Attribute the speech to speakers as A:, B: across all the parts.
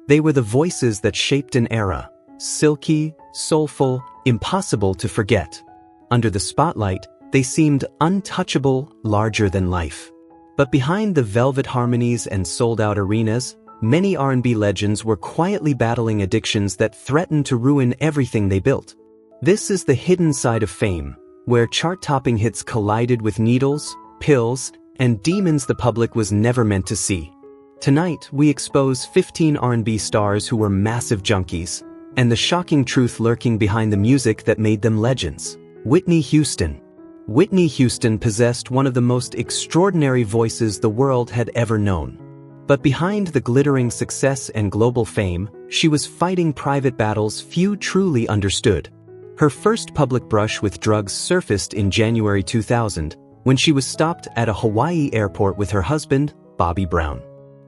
A: They were the voices that shaped an era, silky, soulful, impossible to forget. Under the spotlight, they seemed untouchable, larger than life. But behind the velvet harmonies and sold-out arenas, many R&B legends were quietly battling addictions that threatened to ruin everything they built. This is the hidden side of fame, where chart-topping hits collided with needles, pills, and demons the public was never meant to see. Tonight, we expose 15 R&B stars who were massive junkies, and the shocking truth lurking behind the music that made them legends. Whitney Houston. Whitney Houston possessed one of the most extraordinary voices the world had ever known. But behind the glittering success and global fame, she was fighting private battles few truly understood. Her first public brush with drugs surfaced in January 2000, when she was stopped at a Hawaii airport with her husband, Bobby Brown.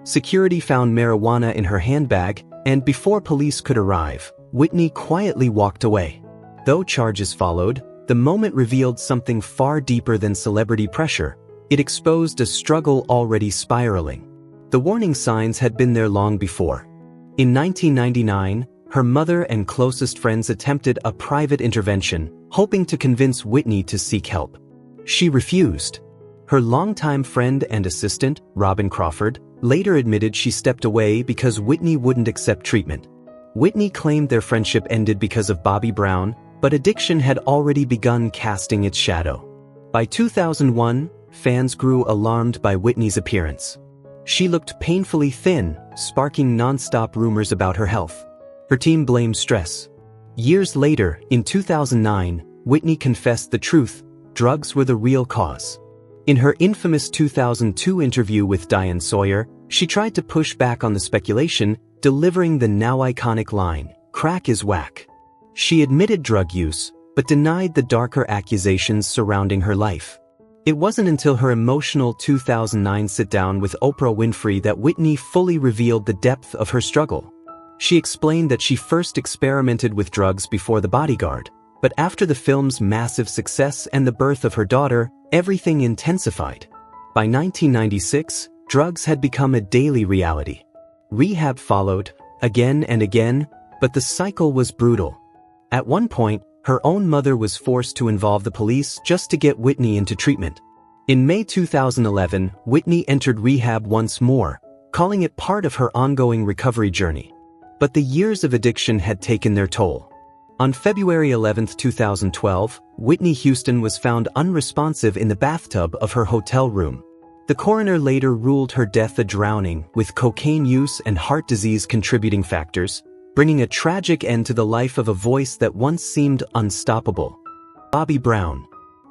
A: Security found marijuana in her handbag, and before police could arrive, Whitney quietly walked away. Though charges followed, the moment revealed something far deeper than celebrity pressure. It exposed a struggle already spiraling. The warning signs had been there long before. In 1999, her mother and closest friends attempted a private intervention, hoping to convince Whitney to seek help. She refused. Her longtime friend and assistant, Robin Crawford, later admitted she stepped away because Whitney wouldn't accept treatment. Whitney claimed their friendship ended because of Bobby Brown, but addiction had already begun casting its shadow. By 2001, fans grew alarmed by Whitney's appearance. She looked painfully thin, sparking non-stop rumors about her health. Her team blamed stress. Years later, in 2009, Whitney confessed the truth: drugs were the real cause. In her infamous 2002 interview with Diane Sawyer, she tried to push back on the speculation, delivering the now iconic line, "Crack is whack." She admitted drug use, but denied the darker accusations surrounding her life. It wasn't until her emotional 2009 sit-down with Oprah Winfrey that Whitney fully revealed the depth of her struggle. She explained that she first experimented with drugs before The Bodyguard, but after the film's massive success and the birth of her daughter, everything intensified. By 1996, drugs had become a daily reality. Rehab followed, again and again, but the cycle was brutal. At one point, her own mother was forced to involve the police just to get Whitney into treatment. In May 2011, Whitney entered rehab once more, calling it part of her ongoing recovery journey. But the years of addiction had taken their toll. On February 11, 2012, Whitney Houston was found unresponsive in the bathtub of her hotel room. The coroner later ruled her death a drowning, with cocaine use and heart disease contributing factors, bringing a tragic end to the life of a voice that once seemed unstoppable. Bobby Brown.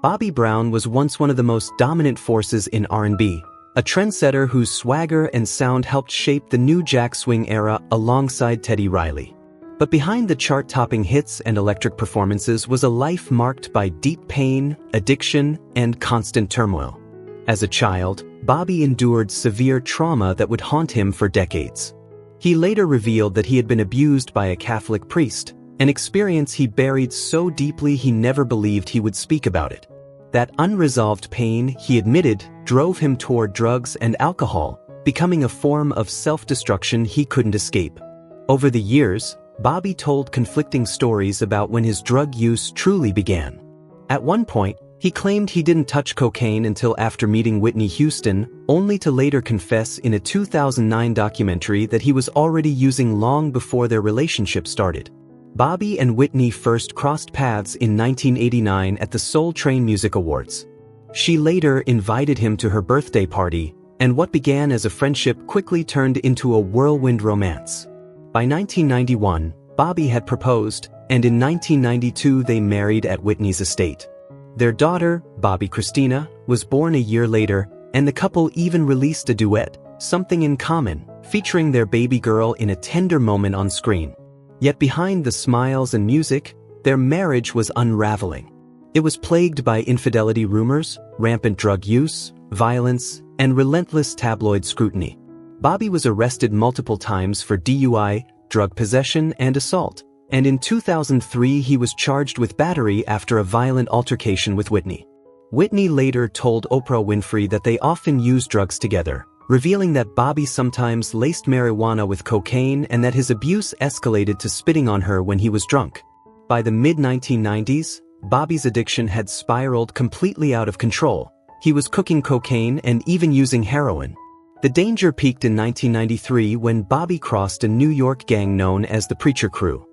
A: Bobby Brown was once one of the most dominant forces in R&B, a trendsetter whose swagger and sound helped shape the new jack swing era alongside Teddy Riley. But behind the chart-topping hits and electric performances was a life marked by deep pain, addiction, and constant turmoil. As a child, Bobby endured severe trauma that would haunt him for decades. He later revealed that he had been abused by a Catholic priest, an experience he buried so deeply he never believed he would speak about it. That unresolved pain, he admitted, drove him toward drugs and alcohol, becoming a form of self-destruction he couldn't escape. Over the years, Bobby told conflicting stories about when his drug use truly began. At one point, he claimed he didn't touch cocaine until after meeting Whitney Houston, only to later confess in a 2009 documentary that he was already using long before their relationship started. Bobby and Whitney first crossed paths in 1989 at the Soul Train Music Awards. She later invited him to her birthday party, and what began as a friendship quickly turned into a whirlwind romance. By 1991, Bobby had proposed, and in 1992 they married at Whitney's estate. Their daughter, Bobby Christina, was born a year later, and the couple even released a duet, Something in Common, featuring their baby girl in a tender moment on screen. Yet behind the smiles and music, their marriage was unraveling. It was plagued by infidelity rumors, rampant drug use, violence, and relentless tabloid scrutiny. Bobby was arrested multiple times for DUI, drug possession, and assault, and in 2003 he was charged with battery after a violent altercation with Whitney. Whitney later told Oprah Winfrey that they often used drugs together, revealing that Bobby sometimes laced marijuana with cocaine and that his abuse escalated to spitting on her when he was drunk. By the mid-1990s, Bobby's addiction had spiraled completely out of control. He was cooking cocaine and even using heroin. The danger peaked in 1993 when Bobby crossed a New York gang known as the Preacher Crew.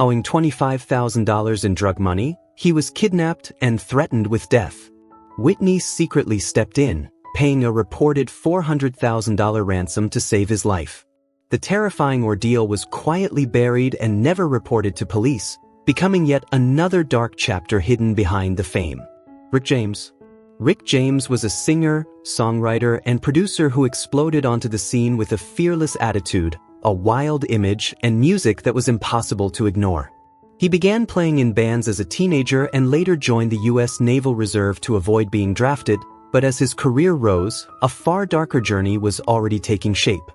A: Owing $25,000 in drug money, he was kidnapped and threatened with death. Whitney secretly stepped in, paying a reported $400,000 ransom to save his life. The terrifying ordeal was quietly buried and never reported to police, becoming yet another dark chapter hidden behind the fame. Rick James. Rick James was a singer, songwriter, and producer who exploded onto the scene with a fearless attitude, a wild image, and music that was impossible to ignore. He began playing in bands as a teenager and later joined the U.S. Naval Reserve to avoid being drafted, but as his career rose, a far darker journey was already taking shape.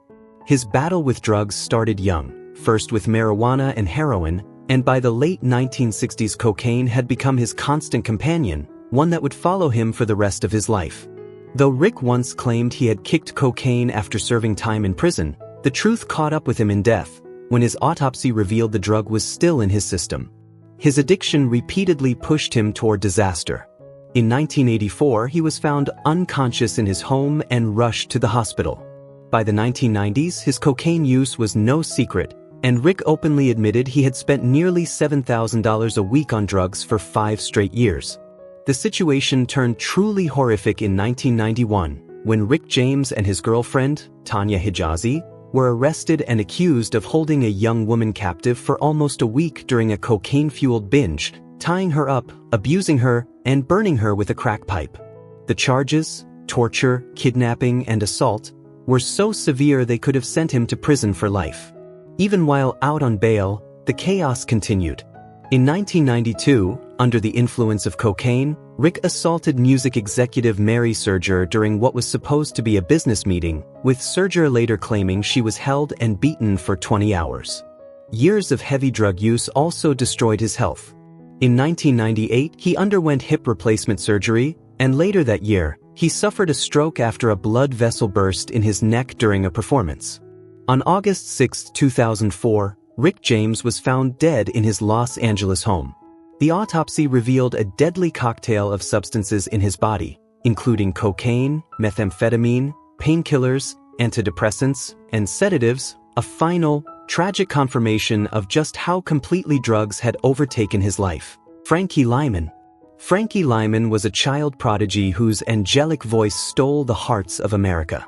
A: His battle with drugs started young, first with marijuana and heroin, and by the late 1960s cocaine had become his constant companion, one that would follow him for the rest of his life. Though Rick once claimed he had kicked cocaine after serving time in prison, the truth caught up with him in death, when his autopsy revealed the drug was still in his system. His addiction repeatedly pushed him toward disaster. In 1984, he was found unconscious in his home and rushed to the hospital. By the 1990s, his cocaine use was no secret, and Rick openly admitted he had spent nearly $7,000 a week on drugs for 5 straight years. The situation turned truly horrific in 1991, when Rick James and his girlfriend, Tanya Hijazi, were arrested and accused of holding a young woman captive for almost a week during a cocaine-fueled binge, tying her up, abusing her, and burning her with a crack pipe. The charges, torture, kidnapping, and assault, were so severe they could have sent him to prison for life. Even while out on bail, the chaos continued. In 1992, under the influence of cocaine, Rick assaulted music executive Mary Serger during what was supposed to be a business meeting, with Serger later claiming she was held and beaten for 20 hours. Years of heavy drug use also destroyed his health. In 1998, he underwent hip replacement surgery, and later that year, he suffered a stroke after a blood vessel burst in his neck during a performance. On August 6, 2004, Rick James was found dead in his Los Angeles home. The autopsy revealed a deadly cocktail of substances in his body, including cocaine, methamphetamine, painkillers, antidepressants, and sedatives, a final, tragic confirmation of just how completely drugs had overtaken his life. Frankie Lymon. Frankie Lymon was a child prodigy whose angelic voice stole the hearts of America.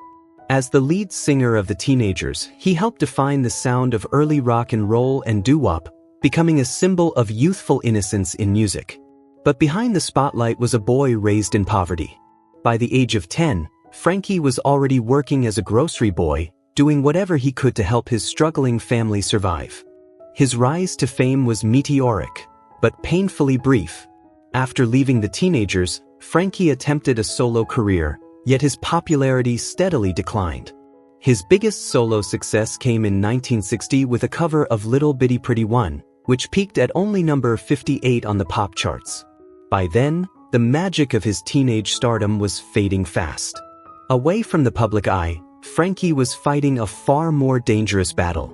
A: As the lead singer of the Teenagers, he helped define the sound of early rock and roll and doo-wop, becoming a symbol of youthful innocence in music. But behind the spotlight was a boy raised in poverty. By the age of 10, Frankie was already working as a grocery boy, doing whatever he could to help his struggling family survive. His rise to fame was meteoric, but painfully brief. After leaving the Teenagers, Frankie attempted a solo career, yet his popularity steadily declined. His biggest solo success came in 1960 with a cover of Little Bitty Pretty One, which peaked at only number 58 on the pop charts. By then, the magic of his teenage stardom was fading fast. Away from the public eye, Frankie was fighting a far more dangerous battle.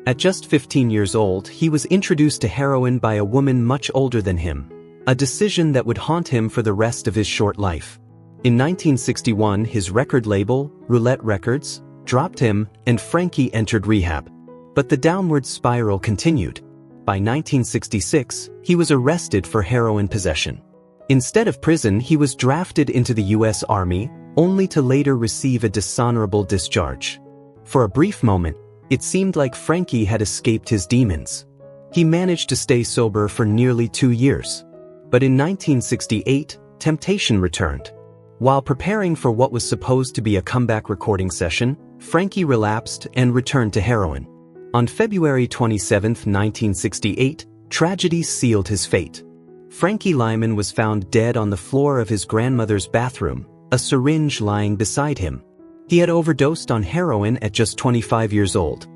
A: At just 15 years old, he was introduced to heroin by a woman much older than him, a decision that would haunt him for the rest of his short life. In 1961, his record label, Roulette Records, dropped him, and Frankie entered rehab. But the downward spiral continued. By 1966, he was arrested for heroin possession. Instead of prison, he was drafted into the U.S. Army, only to later receive a dishonorable discharge. For a brief moment, it seemed like Frankie had escaped his demons. He managed to stay sober for nearly 2 years. But in 1968, temptation returned. While preparing for what was supposed to be a comeback recording session, Frankie relapsed and returned to heroin. On February 27, 1968, tragedy sealed his fate. Frankie Lymon was found dead on the floor of his grandmother's bathroom, a syringe lying beside him. He had overdosed on heroin at just 25 years old.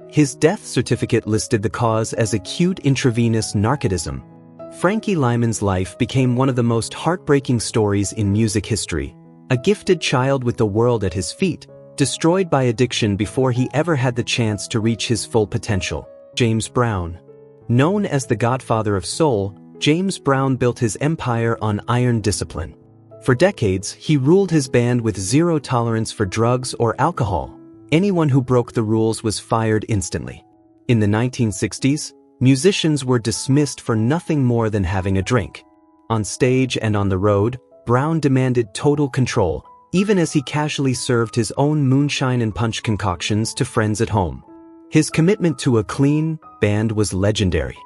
A: His death certificate listed the cause as acute intravenous narcotism. Frankie Lymon's life became one of the most heartbreaking stories in music history. A gifted child with the world at his feet, destroyed by addiction before he ever had the chance to reach his full potential. James Brown. Known as the Godfather of Soul, James Brown built his empire on iron discipline. For decades, he ruled his band with zero tolerance for drugs or alcohol. Anyone who broke the rules was fired instantly. In the 1960s, musicians were dismissed for nothing more than having a drink. On stage and on the road, Brown demanded total control, even as he casually served his own moonshine and punch concoctions to friends at home. His commitment to a clean band was legendary.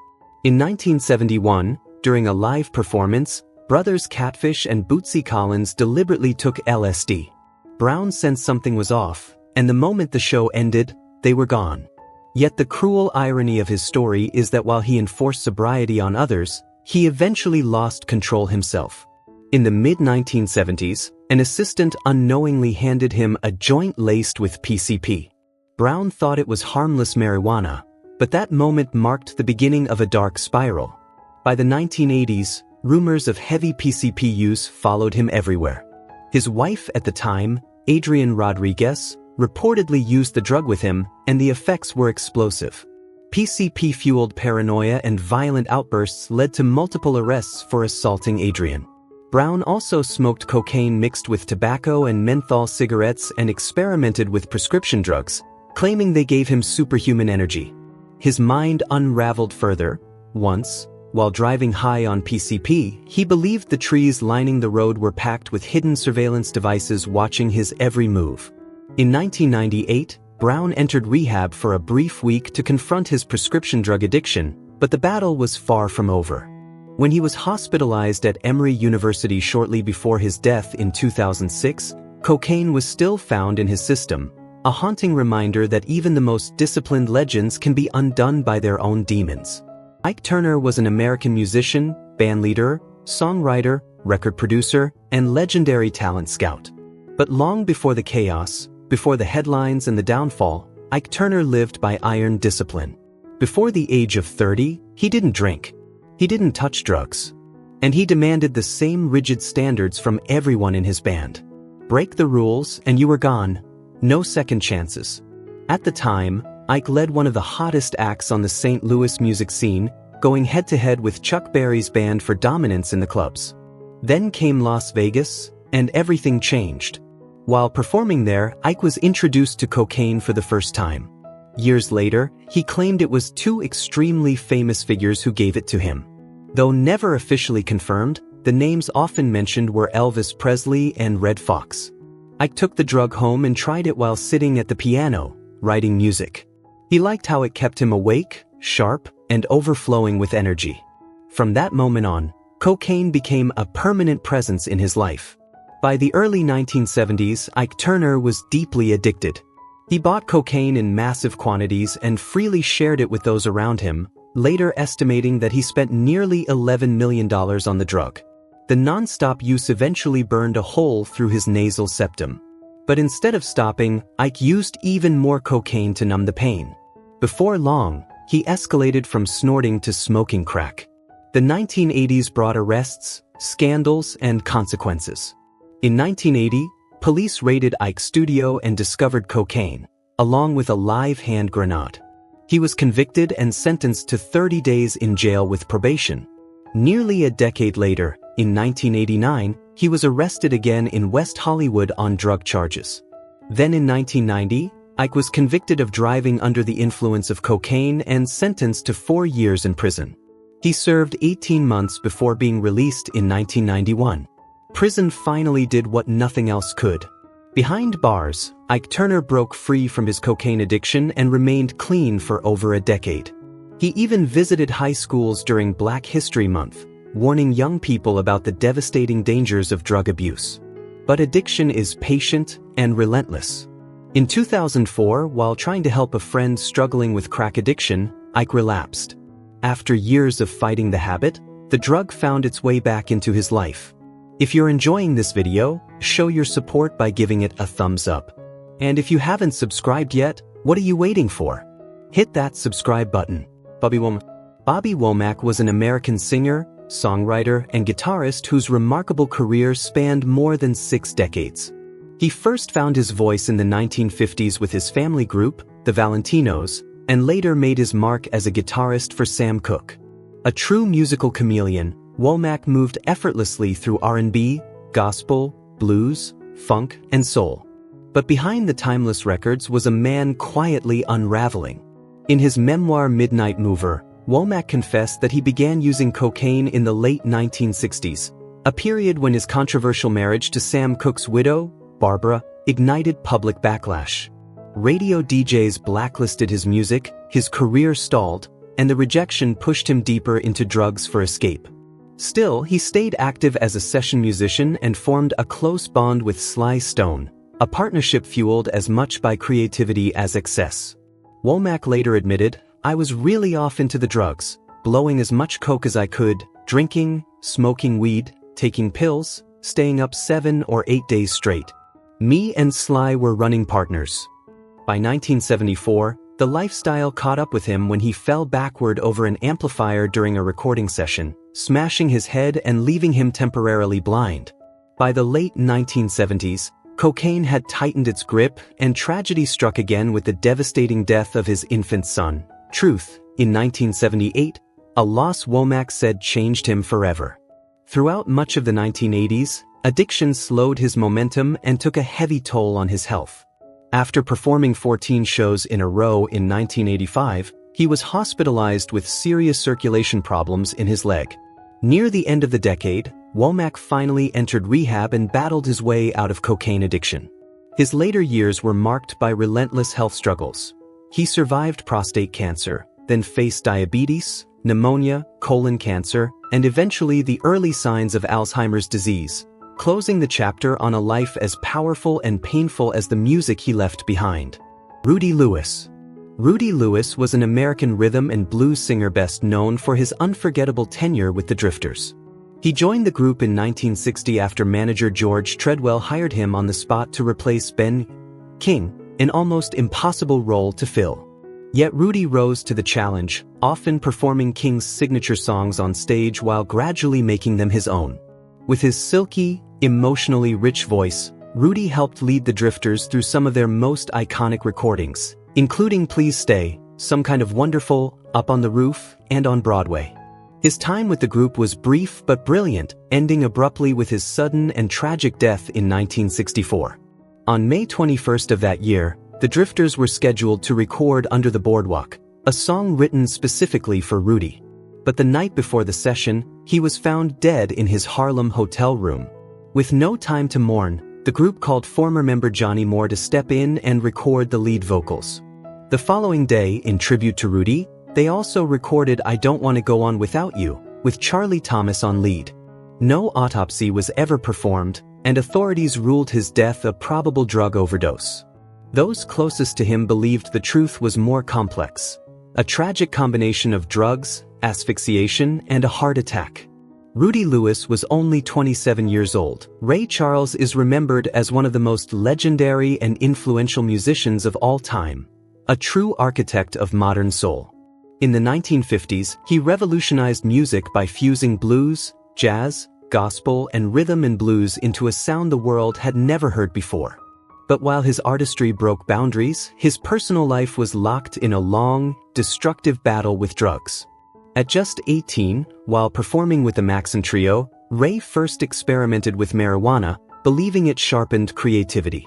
A: In 1971, during a live performance, brothers Catfish and Bootsy Collins deliberately took LSD. Brown sensed something was off, and the moment the show ended, they were gone. Yet the cruel irony of his story is that while he enforced sobriety on others, he eventually lost control himself. In the mid-1970s, an assistant unknowingly handed him a joint laced with PCP. Brown thought it was harmless marijuana, but that moment marked the beginning of a dark spiral. By the 1980s, rumors of heavy PCP use followed him everywhere. His wife at the time, Adrienne Rodriguez, reportedly used the drug with him, and the effects were explosive. PCP-fueled paranoia and violent outbursts led to multiple arrests for assaulting Adrienne. Brown also smoked cocaine mixed with tobacco and menthol cigarettes and experimented with prescription drugs, claiming they gave him superhuman energy. His mind unraveled further. Once, while driving high on PCP, he believed the trees lining the road were packed with hidden surveillance devices watching his every move. In 1998, Brown entered rehab for a brief week to confront his prescription drug addiction, but the battle was far from over. When he was hospitalized at Emory University shortly before his death in 2006, cocaine was still found in his system, a haunting reminder that even the most disciplined legends can be undone by their own demons. Ike Turner was an American musician, bandleader, songwriter, record producer, and legendary talent scout. But long before the chaos, before the headlines and the downfall, Ike Turner lived by iron discipline. Before the age of 30, he didn't drink. He didn't touch drugs. And he demanded the same rigid standards from everyone in his band. Break the rules and you were gone. No second chances. At the time, Ike led one of the hottest acts on the St. Louis music scene, going head-to-head with Chuck Berry's band for dominance in the clubs. Then came Las Vegas, and everything changed. While performing there, Ike was introduced to cocaine for the first time. Years later, he claimed it was two extremely famous figures who gave it to him. Though never officially confirmed, the names often mentioned were Elvis Presley and Red Fox. Ike took the drug home and tried it while sitting at the piano, writing music. He liked how it kept him awake, sharp, and overflowing with energy. From that moment on, cocaine became a permanent presence in his life. By the early 1970s, Ike Turner was deeply addicted. He bought cocaine in massive quantities and freely shared it with those around him, later estimating that he spent nearly $11 million on the drug. The non-stop use eventually burned a hole through his nasal septum. But instead of stopping, Ike used even more cocaine to numb the pain. Before long, he escalated from snorting to smoking crack. The 1980s brought arrests, scandals, and consequences. In 1980, police raided Ike's studio and discovered cocaine, along with a live hand grenade. He was convicted and sentenced to 30 days in jail with probation. Nearly a decade later, in 1989, he was arrested again in West Hollywood on drug charges. Then in 1990, Ike was convicted of driving under the influence of cocaine and sentenced to 4 years in prison. He served 18 months before being released in 1991. Prison finally did what nothing else could. Behind bars, Ike Turner broke free from his cocaine addiction and remained clean for over a decade. He even visited high schools during Black History Month, warning young people about the devastating dangers of drug abuse. But addiction is patient and relentless. In 2004, while trying to help a friend struggling with crack addiction, Ike relapsed. After years of fighting the habit, the drug found its way back into his life. If you're enjoying this video, show your support by giving it a thumbs up. And if you haven't subscribed yet, what are you waiting for? Hit that subscribe button. Bobby Womack was an American singer, songwriter, and guitarist whose remarkable career spanned more than 6 decades. He first found his voice in the 1950s with his family group, the Valentinos, and later made his mark as a guitarist for Sam Cooke. A true musical chameleon, Womack moved effortlessly through R&B, gospel, blues, funk, and soul. But behind the timeless records was a man quietly unraveling. In his memoir Midnight Mover, Womack confessed that he began using cocaine in the late 1960s, a period when his controversial marriage to Sam Cooke's widow, Barbara, ignited public backlash. Radio DJs blacklisted his music, his career stalled, and the rejection pushed him deeper into drugs for escape. Still, he stayed active as a session musician and formed a close bond with Sly Stone, a partnership fueled as much by creativity as excess. Womack later admitted, "I was really off into the drugs, blowing as much coke as I could, drinking, smoking weed, taking pills, staying up 7 or 8 days straight. Me and Sly were running partners." By 1974, the lifestyle caught up with him when he fell backward over an amplifier during a recording session, smashing his head and leaving him temporarily blind. By the late 1970s, cocaine had tightened its grip and tragedy struck again with the devastating death of his infant son, Truth, in 1978, a loss Womack said changed him forever. Throughout much of the 1980s, addiction slowed his momentum and took a heavy toll on his health. After performing 14 shows in a row in 1985, he was hospitalized with serious circulation problems in his leg. Near the end of the decade, Womack finally entered rehab and battled his way out of cocaine addiction. His later years were marked by relentless health struggles. He survived prostate cancer, then faced diabetes, pneumonia, colon cancer, and eventually the early signs of Alzheimer's disease, closing the chapter on a life as powerful and painful as the music he left behind. Rudy Lewis. Rudy Lewis was an American rhythm and blues singer best known for his unforgettable tenure with the Drifters. He joined the group in 1960 after manager George Treadwell hired him on the spot to replace Ben King, an almost impossible role to fill. Yet Rudy rose to the challenge, often performing King's signature songs on stage while gradually making them his own. With his silky, emotionally rich voice, Rudy helped lead the Drifters through some of their most iconic recordings, including Please Stay, Some Kind of Wonderful, Up on the Roof, and on Broadway. His time with the group was brief but brilliant, ending abruptly with his sudden and tragic death in 1964. On May 21st of that year, the Drifters were scheduled to record Under the Boardwalk, a song written specifically for Rudy. But the night before the session, he was found dead in his Harlem hotel room. With no time to mourn, the group called former member Johnny Moore to step in and record the lead vocals. The following day, in tribute to Rudy, they also recorded I Don't Want to Go On Without You, with Charlie Thomas on lead. No autopsy was ever performed, and authorities ruled his death a probable drug overdose. Those closest to him believed the truth was more complex. A tragic combination of drugs, asphyxiation, and a heart attack. Rudy Lewis was only 27 years old. Ray Charles is remembered as one of the most legendary and influential musicians of all time, a true architect of modern soul. In the 1950s, he revolutionized music by fusing blues, jazz, gospel, and rhythm and blues into a sound the world had never heard before. But while his artistry broke boundaries, his personal life was locked in a long, destructive battle with drugs. At just 18, while performing with the Maxon Trio, Ray first experimented with marijuana, believing it sharpened creativity.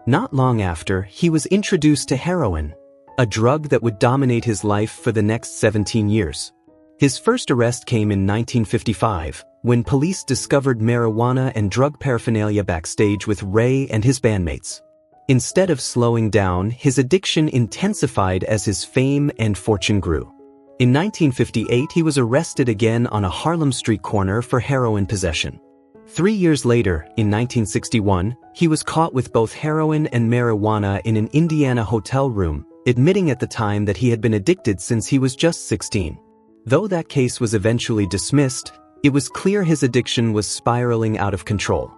A: Not long after, he was introduced to heroin, a drug that would dominate his life for the next 17 years. His first arrest came in 1955, when police discovered marijuana and drug paraphernalia backstage with Ray and his bandmates. Instead of slowing down, his addiction intensified as his fame and fortune grew. In 1958, he was arrested again on a Harlem street corner for heroin possession. 3 years later, in 1961, he was caught with both heroin and marijuana in an Indiana hotel room, admitting at the time that he had been addicted since he was just 16. Though that case was eventually dismissed, it was clear his addiction was spiraling out of control.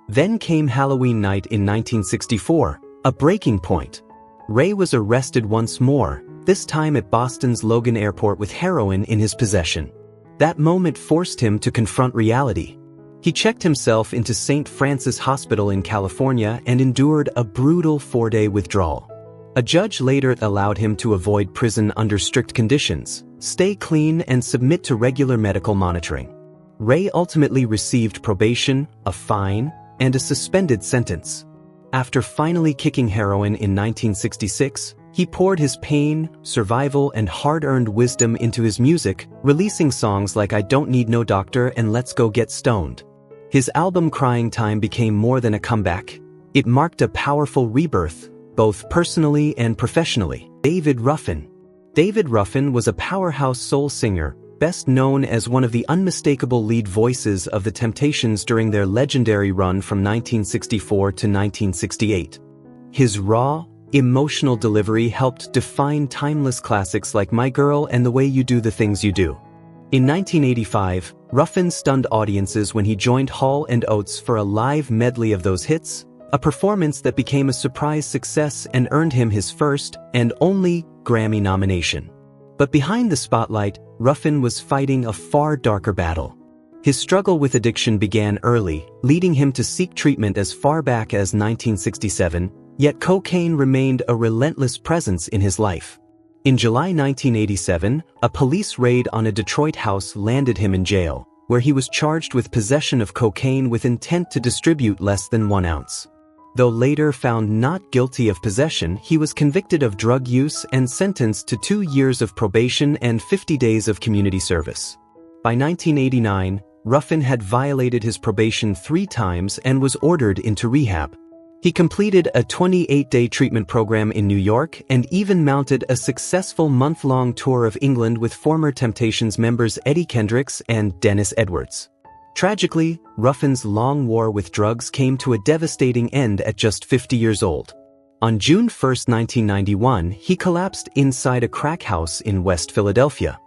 A: Then came Halloween night in 1964, a breaking point. Ray was arrested once more, this time at Boston's Logan Airport with heroin in his possession. That moment forced him to confront reality. He checked himself into St. Francis Hospital in California and endured a brutal 4-day withdrawal. A judge later allowed him to avoid prison under strict conditions, stay clean, and submit to regular medical monitoring. Ray ultimately received probation, a fine, and a suspended sentence. After finally kicking heroin in 1966, he poured his pain, survival, and hard-earned wisdom into his music, releasing songs like I Don't Need No Doctor and Let's Go Get Stoned. His album Crying Time became more than a comeback. It marked a powerful rebirth, both personally and professionally. David Ruffin. David Ruffin was a powerhouse soul singer, best known as one of the unmistakable lead voices of The Temptations during their legendary run from 1964 to 1968. His raw, emotional delivery helped define timeless classics like My Girl and The Way You Do the Things You Do. In 1985, Ruffin stunned audiences when he joined Hall & Oates for a live medley of those hits, a performance that became a surprise success and earned him his first and only Grammy nomination. But behind the spotlight, Ruffin was fighting a far darker battle. His struggle with addiction began early, leading him to seek treatment as far back as 1967, yet cocaine remained a relentless presence in his life. In July 1987, a police raid on a Detroit house landed him in jail, where he was charged with possession of cocaine with intent to distribute less than 1 ounce. Though later found not guilty of possession, he was convicted of drug use and sentenced to 2 years of probation and 50 days of community service. By 1989, Ruffin had violated his probation 3 times and was ordered into rehab. He completed a 28-day treatment program in New York and even mounted a successful month-long tour of England with former Temptations members Eddie Kendricks and Dennis Edwards. Tragically, Ruffin's long war with drugs came to a devastating end at just 50 years old. On June 1, 1991, he collapsed inside a crack house in West Philadelphia.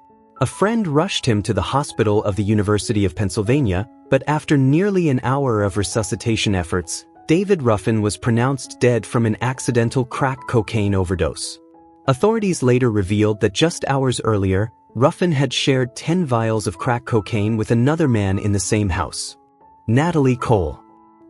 A: A friend rushed him to the hospital of the University of Pennsylvania, but after nearly an hour of resuscitation efforts, David Ruffin was pronounced dead from an accidental crack cocaine overdose. Authorities later revealed that just hours earlier, Ruffin had shared 10 vials of crack cocaine with another man in the same house. Natalie Cole.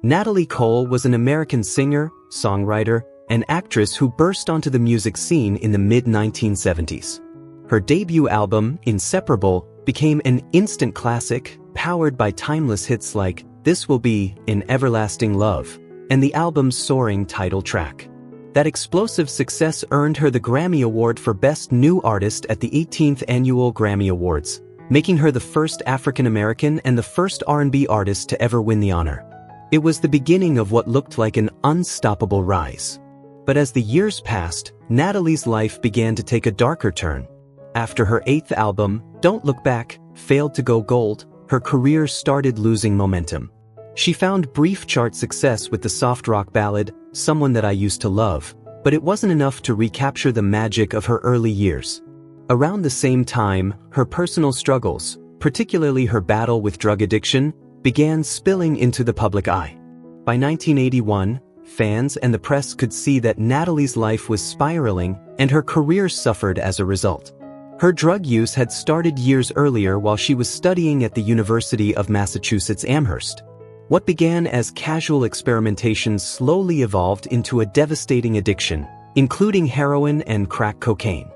A: Natalie Cole was an American singer, songwriter, and actress who burst onto the music scene in the mid-1970s. Her debut album, Inseparable, became an instant classic, powered by timeless hits like This Will Be, In Everlasting Love, and the album's soaring title track. That explosive success earned her the Grammy Award for Best New Artist at the 18th Annual Grammy Awards, making her the first African-American and the first R&B artist to ever win the honor. It was the beginning of what looked like an unstoppable rise. But as the years passed, Natalie's life began to take a darker turn. After her 8th album, Don't Look Back, failed to go gold, her career started losing momentum. She found brief chart success with the soft rock ballad, Someone That I Used to Love, but it wasn't enough to recapture the magic of her early years. Around the same time, her personal struggles, particularly her battle with drug addiction, began spilling into the public eye. By 1981, fans and the press could see that Natalie's life was spiraling and her career suffered as a result. Her drug use had started years earlier while she was studying at the University of Massachusetts Amherst. What began as casual experimentation slowly evolved into a devastating addiction, including heroin and crack cocaine.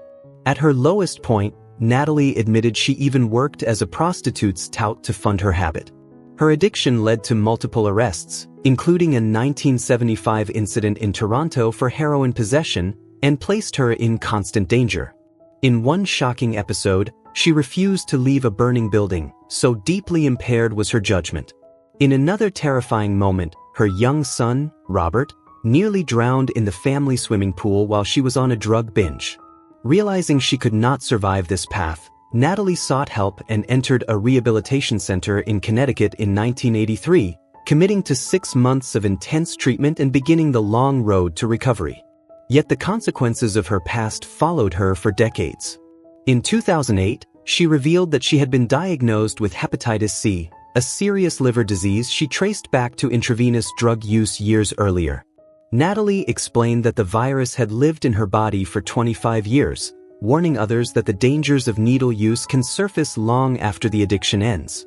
A: At her lowest point, Natalie admitted she even worked as a prostitute's tout to fund her habit. Her addiction led to multiple arrests, including a 1975 incident in Toronto for heroin possession, and placed her in constant danger. In one shocking episode, she refused to leave a burning building, so deeply impaired was her judgment. In another terrifying moment, her young son, Robert, nearly drowned in the family swimming pool while she was on a drug binge. Realizing she could not survive this path, Natalie sought help and entered a rehabilitation center in Connecticut in 1983, committing to 6 months of intense treatment and beginning the long road to recovery. Yet the consequences of her past followed her for decades. In 2008, she revealed that she had been diagnosed with hepatitis C, a serious liver disease she traced back to intravenous drug use years earlier. Natalie explained that the virus had lived in her body for 25 years, warning others that the dangers of needle use can surface long after the addiction ends.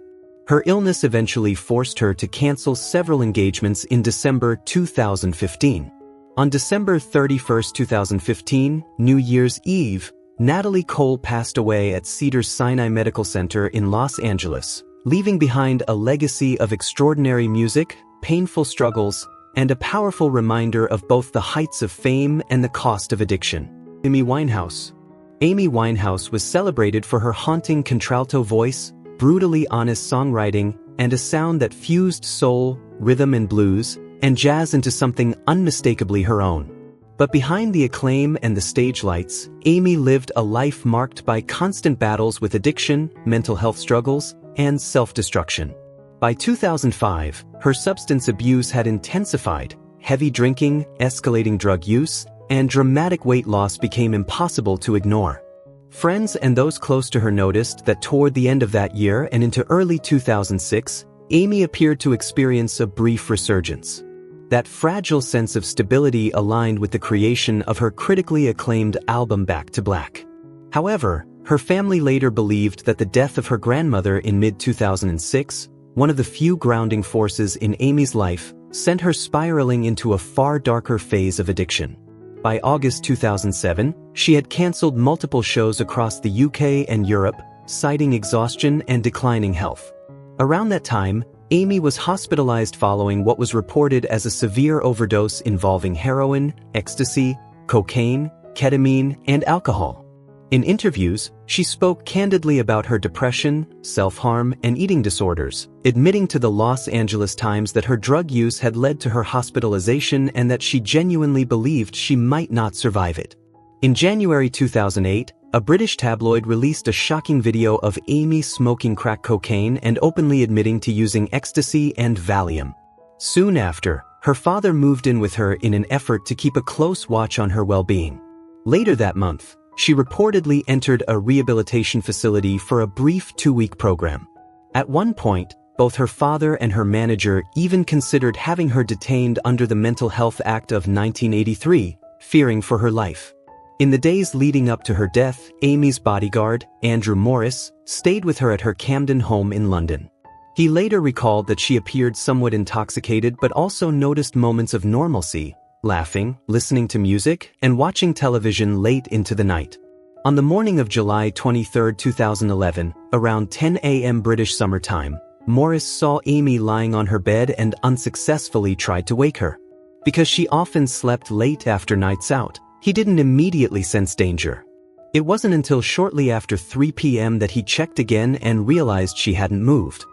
A: Her illness eventually forced her to cancel several engagements in December 2015. On December 31, 2015, New Year's Eve, Natalie Cole passed away at Cedars-Sinai Medical Center in Los Angeles, leaving behind a legacy of extraordinary music, painful struggles, and a powerful reminder of both the heights of fame and the cost of addiction. Amy Winehouse. Amy Winehouse was celebrated for her haunting contralto voice, brutally honest songwriting, and a sound that fused soul, rhythm and blues, and jazz into something unmistakably her own. But behind the acclaim and the stage lights, Amy lived a life marked by constant battles with addiction, mental health struggles, and self-destruction. By 2005, her substance abuse had intensified, heavy drinking, escalating drug use, and dramatic weight loss became impossible to ignore. Friends and those close to her noticed that toward the end of that year and into early 2006, Amy appeared to experience a brief resurgence. That fragile sense of stability aligned with the creation of her critically acclaimed album Back to Black. However, her family later believed that the death of her grandmother in mid-2006, one of the few grounding forces in Amy's life, sent her spiraling into a far darker phase of addiction. By August 2007, she had cancelled multiple shows across the UK and Europe, citing exhaustion and declining health. Around that time, Amy was hospitalized following what was reported as a severe overdose involving heroin, ecstasy, cocaine, ketamine, and alcohol. In interviews, she spoke candidly about her depression, self-harm, and eating disorders, admitting to the Los Angeles Times that her drug use had led to her hospitalization and that she genuinely believed she might not survive it. In January 2008, a British tabloid released a shocking video of Amy smoking crack cocaine and openly admitting to using ecstasy and Valium. Soon after, her father moved in with her in an effort to keep a close watch on her well-being. Later that month, she reportedly entered a rehabilitation facility for a brief 2-week program. At one point, both her father and her manager even considered having her detained under the Mental Health Act of 1983, fearing for her life. In the days leading up to her death, Amy's bodyguard, Andrew Morris, stayed with her at her Camden home in London. He later recalled that she appeared somewhat intoxicated but also noticed moments of normalcy, laughing, listening to music, and watching television late into the night. On the morning of July 23, 2011, around 10 a.m. British Summer Time, Morris saw Amy lying on her bed and unsuccessfully tried to wake her. Because she often slept late after nights out, he didn't immediately sense danger. It wasn't until shortly after 3 p.m. that he checked again and realized she hadn't moved.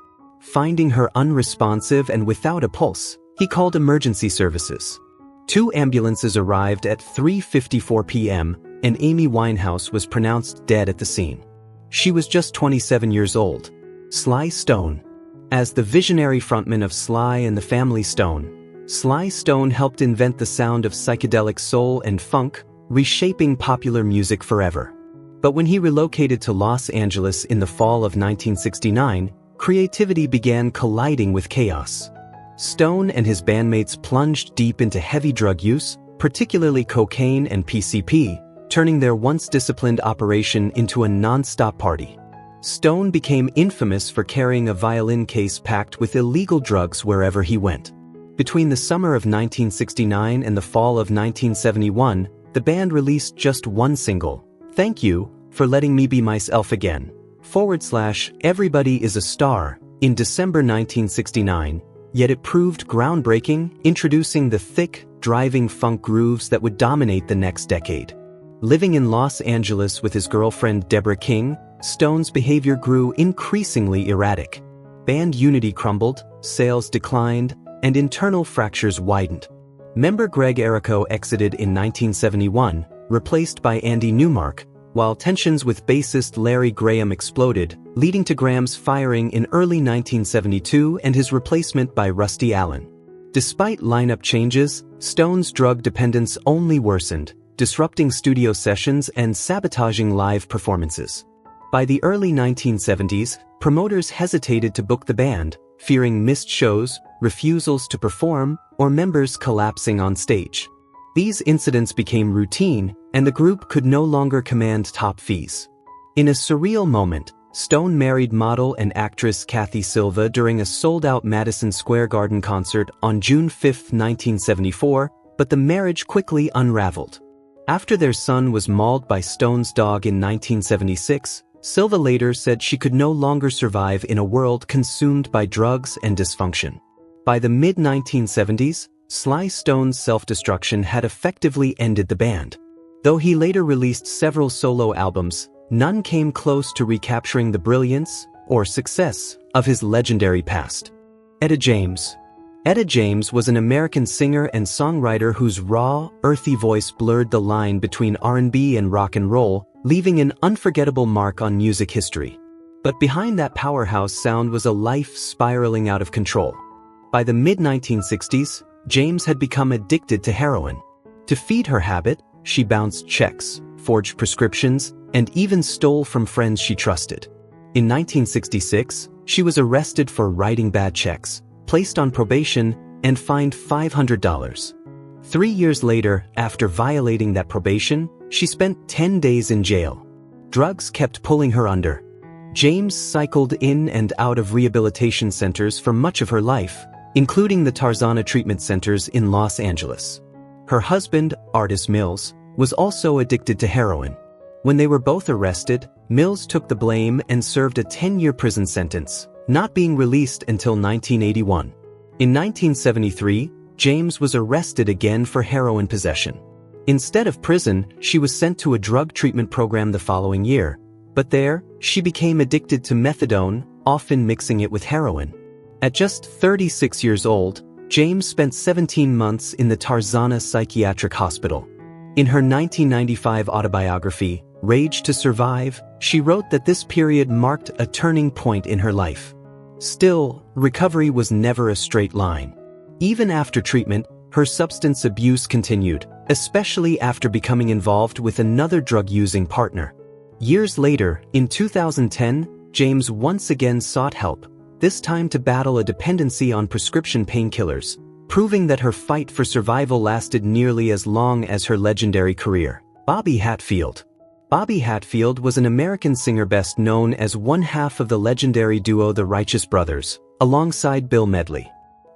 A: Finding her unresponsive and without a pulse, he called emergency services. 2 ambulances arrived at 3:54 p.m., and Amy Winehouse was pronounced dead at the scene. She was just 27 years old. Sly Stone. As the visionary frontman of Sly and the Family Stone, Sly Stone helped invent the sound of psychedelic soul and funk, reshaping popular music forever. But when he relocated to Los Angeles in the fall of 1969, creativity began colliding with chaos. Stone and his bandmates plunged deep into heavy drug use, particularly cocaine and PCP, turning their once disciplined operation into a non-stop party. Stone became infamous for carrying a violin case packed with illegal drugs wherever he went. Between the summer of 1969 and the fall of 1971, the band released just one single, "Thank You for Letting Me Be Myself Again, /Everybody is a Star," in December 1969, yet it proved groundbreaking, introducing the thick, driving funk grooves that would dominate the next decade. Living in Los Angeles with his girlfriend Deborah King, Stone's behavior grew increasingly erratic. Band unity crumbled, sales declined, and internal fractures widened. Member Greg Errico exited in 1971, replaced by Andy Newmark, while tensions with bassist Larry Graham exploded, leading to Graham's firing in early 1972 and his replacement by Rusty Allen. Despite lineup changes, Stone's drug dependence only worsened, disrupting studio sessions and sabotaging live performances. By the early 1970s, promoters hesitated to book the band, fearing missed shows, refusals to perform, or members collapsing on stage. These incidents became routine, and the group could no longer command top fees. In a surreal moment, Stone married model and actress Kathy Silva during a sold-out Madison Square Garden concert on June 5, 1974, but the marriage quickly unraveled. After their son was mauled by Stone's dog in 1976, Silva later said she could no longer survive in a world consumed by drugs and dysfunction. By the mid-1970s, Sly Stone's self-destruction had effectively ended the band. Though he later released several solo albums, none came close to recapturing the brilliance or success of his legendary past. Etta James. Etta James was an American singer and songwriter whose raw, earthy voice blurred the line between R&B and rock and roll, leaving an unforgettable mark on music history. But behind that powerhouse sound was a life spiraling out of control. By the mid-1960s, James had become addicted to heroin. To feed her habit, she bounced checks, forged prescriptions, and even stole from friends she trusted. In 1966, she was arrested for writing bad checks, placed on probation, and fined $500. 3 years later, after violating that probation, she spent 10 days in jail. Drugs kept pulling her under. James cycled in and out of rehabilitation centers for much of her life, including the Tarzana treatment centers in Los Angeles. Her husband, Artis Mills, was also addicted to heroin. When they were both arrested, Mills took the blame and served a 10-year prison sentence, not being released until 1981. In 1973, James was arrested again for heroin possession. Instead of prison, she was sent to a drug treatment program the following year, but there, she became addicted to methadone, often mixing it with heroin. At just 36 years old, James spent 17 months in the Tarzana Psychiatric Hospital. In her 1995 autobiography, Rage to Survive, she wrote that this period marked a turning point in her life. Still, recovery was never a straight line. Even after treatment, her substance abuse continued, especially after becoming involved with another drug-using partner. Years later, in 2010, James once again sought help, this time to battle a dependency on prescription painkillers, proving that her fight for survival lasted nearly as long as her legendary career. Bobby Hatfield. Bobby Hatfield was an American singer best known as one half of the legendary duo the Righteous Brothers, alongside Bill Medley.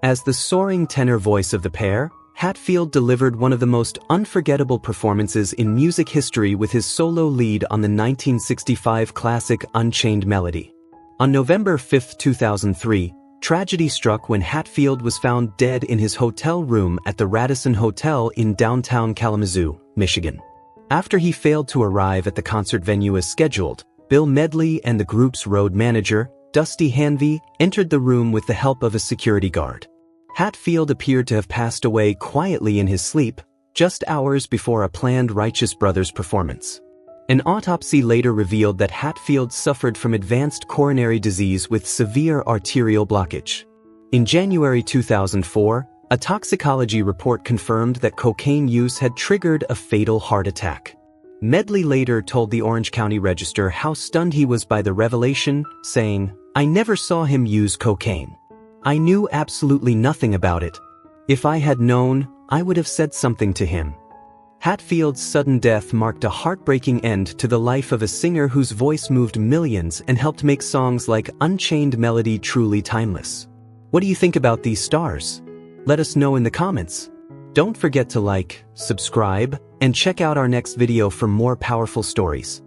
A: As the soaring tenor voice of the pair, Hatfield delivered one of the most unforgettable performances in music history with his solo lead on the 1965 classic Unchained Melody. On November 5, 2003, tragedy struck when Hatfield was found dead in his hotel room at the Radisson Hotel in downtown Kalamazoo, Michigan. After he failed to arrive at the concert venue as scheduled, Bill Medley and the group's road manager, Dusty Hanvey, entered the room with the help of a security guard. Hatfield appeared to have passed away quietly in his sleep, just hours before a planned Righteous Brothers performance. An autopsy later revealed that Hatfield suffered from advanced coronary disease with severe arterial blockage. In January 2004, a toxicology report confirmed that cocaine use had triggered a fatal heart attack. Medley later told the Orange County Register how stunned he was by the revelation, saying, "I never saw him use cocaine. I knew absolutely nothing about it. If I had known, I would have said something to him." Hatfield's sudden death marked a heartbreaking end to the life of a singer whose voice moved millions and helped make songs like Unchained Melody truly timeless. What do you think about these stars? Let us know in the comments. Don't forget to like, subscribe, and check out our next video for more powerful stories.